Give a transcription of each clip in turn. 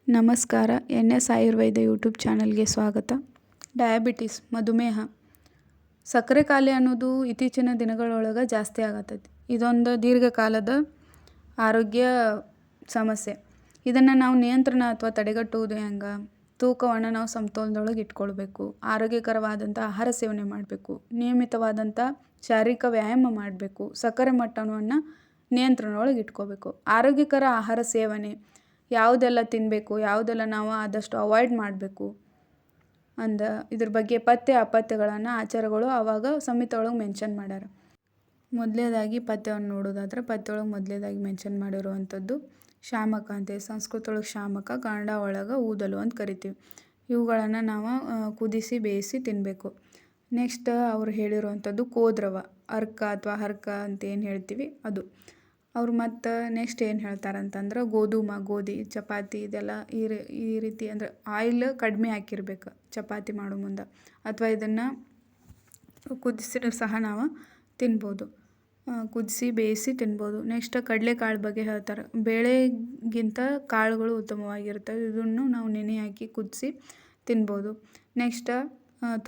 ನಮಸ್ಕಾರ. NS Ayurveda YouTube ಚಾನಲ್ಗೆ ಸ್ವಾಗತ. ಡಯಾಬಿಟಿಸ್ ಮಧುಮೇಹ ಸಕ್ಕರೆ ಕಾಯಿಲೆ ಅನ್ನೋದು ಇತ್ತೀಚಿನ ದಿನಗಳೊಳಗೆ ಜಾಸ್ತಿ ಆಗತ್ತೈತಿ. ಇದೊಂದು ದೀರ್ಘಕಾಲದ ಆರೋಗ್ಯ ಸಮಸ್ಯೆ. ಇದನ್ನು ನಾವು ನಿಯಂತ್ರಣ ಅಥವಾ ತಡೆಗಟ್ಟುವುದು ಹೆಂಗೆ? ತೂಕವನ್ನು ನಾವು ಸಮತೋಲನದೊಳಗೆ ಇಟ್ಕೊಳ್ಬೇಕು. ಆರೋಗ್ಯಕರವಾದಂಥ ಆಹಾರ ಸೇವನೆ ಮಾಡಬೇಕು. ನಿಯಮಿತವಾದಂಥ ಶಾರೀರಿಕ ವ್ಯಾಯಾಮ ಮಾಡಬೇಕು. ಸಕ್ಕರೆ ಮಟ್ಟವನ್ನು ನಿಯಂತ್ರಣದೊಳಗೆ ಇಟ್ಕೋಬೇಕು. ಆರೋಗ್ಯಕರ ಆಹಾರ ಸೇವನೆ ಯಾವುದೆಲ್ಲ ತಿನ್ನಬೇಕು, ಯಾವುದೆಲ್ಲ ನಾವು ಆದಷ್ಟು ಅವಾಯ್ಡ್ ಮಾಡಬೇಕು ಇದ್ರ ಬಗ್ಗೆ ಪಥ್ಯ ಅಪಥ್ಯಗಳನ್ನು ಆಚಾರಗಳು ಆವಾಗ ಸಂಹಿತೆ ಒಳಗೆ ಮೆನ್ಷನ್ ಮಾಡ್ಯಾರ. ಮೊದಲನೇದಾಗಿ ಪಥ್ಯವನ್ನು ನೋಡೋದಾದ್ರೆ ಪಥ್ಯ ಒಳಗೆ ಮೊದಲನೇದಾಗಿ ಮೆನ್ಷನ್ ಮಾಡಿರುವಂಥದ್ದು ಶಾಮಕ ಅಂತೇಳಿ. ಸಂಸ್ಕೃತ ಒಳಗೆ ಶಾಮಕ, ಕನ್ನಡ ಒಳಗೆ ಊದಲು ಅಂತ ಕರಿತೀವಿ. ಇವುಗಳನ್ನು ನಾವು ಕುದಿಸಿ ಬೇಯಿಸಿ ತಿನ್ನಬೇಕು. ನೆಕ್ಸ್ಟ್ ಅವ್ರು ಹೇಳಿರುವಂಥದ್ದು ಕೋದ್ರವ, ಅರ್ಕ ಅಥವಾ ಹರ್ಕ ಅಂತ ಏನು ಹೇಳ್ತೀವಿ ಅದು. ಅವ್ರು ಮತ್ತು ನೆಕ್ಸ್ಟ್ ಏನು ಹೇಳ್ತಾರಂತಂದ್ರೆ ಗೋಧಿ, ಚಪಾತಿ ಇದೆಲ್ಲ ಈ ರೀತಿ ಅಂದರೆ ಆಯಿಲ್ ಕಡಿಮೆ ಹಾಕಿರ್ಬೇಕು ಚಪಾತಿ ಮಾಡೋ ಮುಂದೆ, ಅಥವಾ ಇದನ್ನು ಕುದಿಸಿ ಸಹ ನಾವು ತಿನ್ಬೋದು. ಕುದಿಸಿ ಬೇಯಿಸಿ ತಿನ್ಬೋದು. ನೆಕ್ಸ್ಟ್ ಕಡಲೆಕಾಳು ಬಗ್ಗೆ ಹೇಳ್ತಾರೆ. ಬೇಳೆಗಿಂತ ಕಾಳುಗಳು ಉತ್ತಮವಾಗಿರ್ತವೆ. ಇದನ್ನು ನಾವು ನೆನೆ ಹಾಕಿ ಕುದಿಸಿ ತಿನ್ಬೋದು. ನೆಕ್ಸ್ಟ್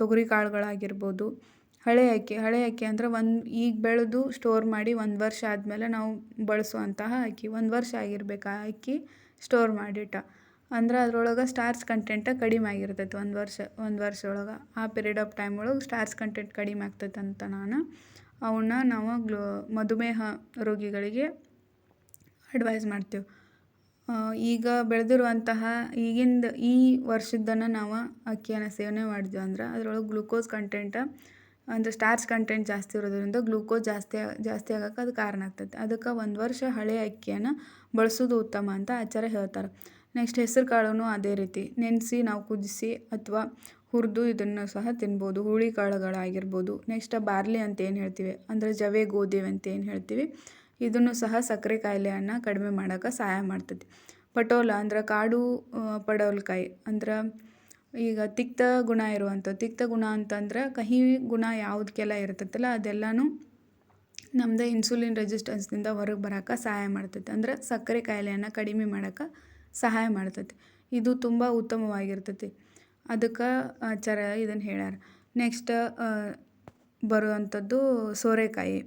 ತೊಗರಿ ಕಾಳುಗಳಾಗಿರ್ಬೋದು. ಹಳೆ ಅಕ್ಕಿ ಅಂದರೆ ಈಗ ಬೆಳೆದು ಸ್ಟೋರ್ ಮಾಡಿ 1 ವರ್ಷ ಆದಮೇಲೆ ನಾವು ಬಳಸುವಂತಹ ಅಕ್ಕಿ. 1 ವರ್ಷ ಆಗಿರ್ಬೇಕು ಆ ಅಕ್ಕಿ ಸ್ಟೋರ್ ಮಾಡಿಟ್ಟ ಅಂದ್ರೆ ಅದರೊಳಗೆ ಸ್ಟಾರ್ಚ್ ಕಂಟೆಂಟ ಕಡಿಮೆ ಆಗಿರ್ತೈತೆ. 1 ವರ್ಷ ಒಳಗೆ ಆ ಪೀರಿಯಡ್ ಆಫ್ ಟೈಮ್ ಒಳಗೆ ಸ್ಟಾರ್ಚ್ ಕಂಟೆಂಟ್ ಕಡಿಮೆ ಆಗ್ತೈತೆ ಅಂತ ಅವನ್ನ ನಾವು ಮಧುಮೇಹ ರೋಗಿಗಳಿಗೆ ಅಡ್ವೈಸ್ ಮಾಡ್ತೀವಿ. ಈಗ ಬೆಳೆದಿರುವಂತಹ ಈ ವರ್ಷದ್ದನ್ನು ನಾವು ಅಕ್ಕಿಯನ್ನು ಸೇವನೆ ಮಾಡಿದ್ವಿ ಅಂದ್ರೆ ಅದರೊಳಗೆ ಗ್ಲೂಕೋಸ್ ಕಂಟೆಂಟ ಅಂದರೆ ಸ್ಟಾರ್ಚ್ ಕಂಟೆಂಟ್ ಜಾಸ್ತಿ ಇರೋದ್ರಿಂದ ಗ್ಲೂಕೋಸ್ ಜಾಸ್ತಿ ಆಗೋಕ್ಕೆ ಅದು ಕಾರಣ ಆಗ್ತೈತೆ. ಅದಕ್ಕೆ 1 ವರ್ಷ ಹಳೆಯ ಅಕ್ಕಿಯನ್ನು ಬಳಸೋದು ಉತ್ತಮ ಅಂತ ಆಚಾರ ಹೇಳ್ತಾರೆ. ನೆಕ್ಸ್ಟ್ ಹೆಸರು ಕಾಳೂ ಅದೇ ರೀತಿ ನೆನೆಸಿ ನಾವು ಕುದಿಸಿ ಅಥವಾ ಹುರಿದು ಇದನ್ನು ಸಹ ತಿನ್ಬೋದು. ಹುಳಿ ಕಾಳುಗಳಾಗಿರ್ಬೋದು. ನೆಕ್ಸ್ಟ್ ಬಾರ್ಲಿ ಅಂತ ಏನು ಹೇಳ್ತೀವಿ ಅಂದರೆ ಜವೆ ಗೋಧಿ ಅಂತ ಏನು ಹೇಳ್ತೀವಿ, ಇದನ್ನು ಸಹ ಸಕ್ಕರೆ ಕಾಯಿಲೆಯನ್ನು ಕಡಿಮೆ ಮಾಡೋಕ್ಕೆ ಸಹಾಯ ಮಾಡ್ತೈತಿ. ಪಟೋಲ ಅಂದ್ರೆ ಕಾಡು ಪಡವಲಕಾಯಿ ಅಂದ್ರೆ ಈಗ ತಿಕ್ತ ಗುಣ ಅಂತಂದ್ರೆ ಕಹಿ ಗುಣ ಯಾವುದಕ್ಕೆಲ್ಲ ಇರ್ತೈತಲ್ಲ ಅದೆಲ್ಲನೂ ನಮ್ಮದು ಇನ್ಸುಲಿನ್ ರೆಸಿಸ್ಟೆನ್ಸ್ನಿಂದ ಹೊರಗೆ ಬರೋಕ್ಕೆ ಸಹಾಯ ಮಾಡ್ತೈತೆ. ಅಂದರೆ ಸಕ್ಕರೆ ಕಾಯಿಲೆಯನ್ನು ಕಡಿಮೆ ಮಾಡೋಕ್ಕೆ ಸಹಾಯ ಮಾಡ್ತೈತಿ. ಇದು ತುಂಬ ಉತ್ತಮವಾಗಿರ್ತೈತಿ. ಅದಕ್ಕೆ ಆಚಾರ ಇದನ್ನು ಹೇಳ್ಯಾರ. ನೆಕ್ಸ್ಟ್ ಬರುವಂಥದ್ದು ಸೋರೆಕಾಯಿ.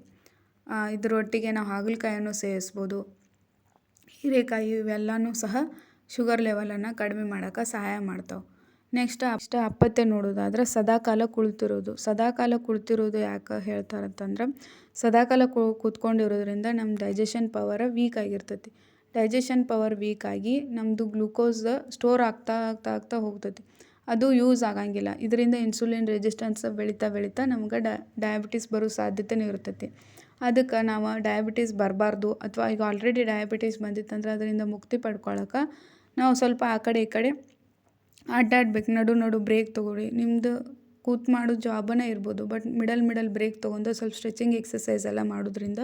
ಇದರೊಟ್ಟಿಗೆ ನಾವು ಹಾಗಲಕಾಯನ್ನು ಸೇವಿಸ್ಬೋದು. ಹೀರೆಕಾಯಿ ಇವೆಲ್ಲನೂ ಸಹ ಶುಗರ್ ಲೆವೆಲನ್ನು ಕಡಿಮೆ ಮಾಡೋಕ್ಕೆ ಸಹಾಯ ಮಾಡ್ತಾವೆ. ನೆಕ್ಸ್ಟ್ ಅಪಥ್ಯ ನೋಡೋದಾದ್ರೆ ಸದಾಕಾಲ ಕುಳಿತಿರೋದು ಯಾಕೆ ಹೇಳ್ತಾರಂತಂದ್ರೆ ಸದಾಕಾಲ ಕೂತ್ಕೊಂಡಿರೋದ್ರಿಂದ ನಮ್ಮ ಡೈಜೆಷನ್ ಪವರ್ ವೀಕ್ ಆಗಿರ್ತೈತಿ. ಡೈಜೆಷನ್ ಪವರ್ ವೀಕ್ ಆಗಿ ನಮ್ಮದು ಗ್ಲೂಕೋಸ್ ಸ್ಟೋರ್ ಆಗ್ತಾ ಹೋಗ್ತೈತಿ. ಅದು ಯೂಸ್ ಆಗಂಗಿಲ್ಲ. ಇದರಿಂದ ಇನ್ಸುಲಿನ್ ರೆಸಿಸ್ಟೆನ್ಸ್ ಬೆಳೀತಾ ನಮ್ಗೆ ಡಯಾಬಿಟಿಸ್ ಬರೋ ಸಾಧ್ಯತೆಯೂ ಇರ್ತೈತಿ. ಅದಕ್ಕೆ ನಾವು ಡಯಾಬಿಟಿಸ್ ಬರಬಾರ್ದು ಅಥವಾ ಈಗ ಆಲ್ರೆಡಿ ಡಯಾಬಿಟಿಸ್ ಬಂದಿತ್ತಂದ್ರೆ ಅದರಿಂದ ಮುಕ್ತಿ ಪಡ್ಕೊಳ್ಳೋಕೆ ನಾವು ಸ್ವಲ್ಪ ಆ ಕಡೆ ಈ ಕಡೆ ಅಡ್ಡಾಡ್ಬೇಕು. ನಡು ಬ್ರೇಕ್ ತೊಗೊಳ್ಳಿ. ನಿಮ್ಮದು ಕೂತು ಮಾಡೋ ಜಾಬನೇ ಇರ್ಬೋದು, ಬಟ್ ಮಿಡಲ್ ಬ್ರೇಕ್ ತೊಗೊಂಡು ಸ್ವಲ್ಪ ಸ್ಟ್ರೆಚಿಂಗ್ ಎಕ್ಸಸೈಸ್ ಎಲ್ಲ ಮಾಡೋದ್ರಿಂದ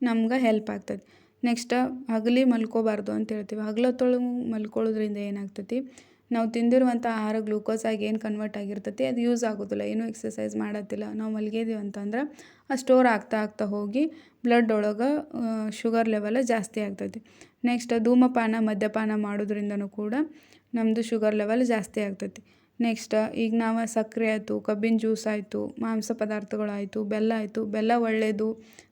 ನಮ್ಗೆ ಹೆಲ್ಪ್ ಆಗ್ತೈತಿ. ನೆಕ್ಸ್ಟ್ ಹಗಲಿ ಮಲ್ಕೋಬಾರ್ದು ಅಂತ ಹೇಳ್ತೀವಿ. ಹಗಲೊತ್ತೊಳಗೆ ಮಲ್ಕೊಳ್ಳೋದ್ರಿಂದ ಏನಾಗ್ತೈತಿ, ನಾವು ತಿಂದಿರುವಂಥ ಆಹಾರ ಗ್ಲೂಕೋಸ್ ಆಗಿ ಏನು ಕನ್ವರ್ಟ್ ಆಗಿರ್ತೈತಿ ಅದು ಯೂಸ್ ಆಗೋದಿಲ್ಲ. ಏನೂ ಎಕ್ಸಸೈಸ್ ಮಾಡತ್ತಿಲ್ಲ, ನಾವು ಮಲಗಿದ್ದೀವಿ ಅಂತಂದ್ರೆ ಆ ಸ್ಟೋರ್ ಆಗ್ತಾ ಹೋಗಿ ಬ್ಲಡ್ ಒಳಗೆ ಶುಗರ್ ಲೆವೆಲ್ ಜಾಸ್ತಿ ಆಗ್ತೈತಿ. ನೆಕ್ಸ್ಟ್ ಧೂಮಪಾನ ಮದ್ಯಪಾನ ಮಾಡೋದ್ರಿಂದನೂ ಕೂಡ ನಮ್ಮದು ಶುಗರ್ ಲೆವೆಲ್ ಜಾಸ್ತಿ ಆಗ್ತೈತಿ. ನೆಕ್ಸ್ಟ್ ಈಗ ನಾವು ಸಕ್ಕರೆ ಆಯಿತು, ಕಬ್ಬಿನ ಜ್ಯೂಸ್ ಆಯಿತು, ಮಾಂಸ ಪದಾರ್ಥಗಳಾಯಿತು, ಬೆಲ್ಲ ಆಯಿತು. ಬೆಲ್ಲ ಒಳ್ಳೆಯದು,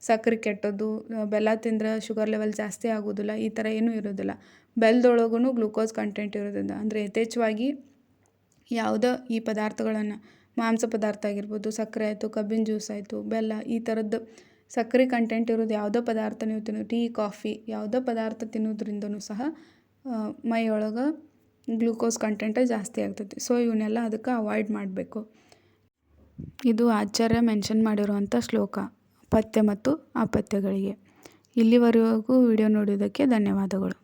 ಸಕ್ಕರೆ ಕೆಟ್ಟದ್ದು. ಬೆಲ್ಲ ತಿಂದ್ರೆ ಶುಗರ್ ಲೆವೆಲ್ ಜಾಸ್ತಿ ಆಗೋದಿಲ್ಲ, ಈ ಥರ ಏನೂ ಇರೋದಿಲ್ಲ. ಬೆಲ್ಲದೊಳಗೂ ಗ್ಲೂಕೋಸ್ ಕಂಟೆಂಟ್ ಇರೋದ್ರಿಂದ ಅಂದರೆ ಯಥೇಚ್ಛವಾಗಿ ಯಾವುದೋ ಈ ಪದಾರ್ಥಗಳನ್ನು ಮಾಂಸ ಪದಾರ್ಥ ಆಗಿರ್ಬೋದು, ಸಕ್ಕರೆ ಆಯಿತು, ಕಬ್ಬಿನ ಜ್ಯೂಸ್ ಆಯಿತು, ಬೆಲ್ಲ ಈ ಥರದ್ದು ಸಕ್ಕರೆ ಕಂಟೆಂಟ್ ಇರೋದು ಯಾವುದೋ ಪದಾರ್ಥ ನೀವು ಟೀ ಕಾಫಿ ಯಾವುದೋ ಪದಾರ್ಥ ತಿನ್ನೋದ್ರಿಂದನೂ ಸಹ ಮೈಯೊಳಗೆ ಗ್ಲೂಕೋಸ್ ಕಂಟೆಂಟ ಜಾಸ್ತಿ ಆಗ್ತೈತಿ. ಸೊ ಇವನ್ನೆಲ್ಲ ಅದಕ್ಕೆ ಅವಾಯ್ಡ್ ಮಾಡಬೇಕು. ಇದು ಆಚಾರ್ಯ ಮೆನ್ಷನ್ ಮಾಡಿರುವಂಥ ಶ್ಲೋಕ ಪಥ್ಯ ಮತ್ತು ಅಪಥ್ಯಗಳಿಗೆ. ಇಲ್ಲಿವರೆಗೂ ವಿಡಿಯೋ ನೋಡೋದಕ್ಕೆ ಧನ್ಯವಾದಗಳು.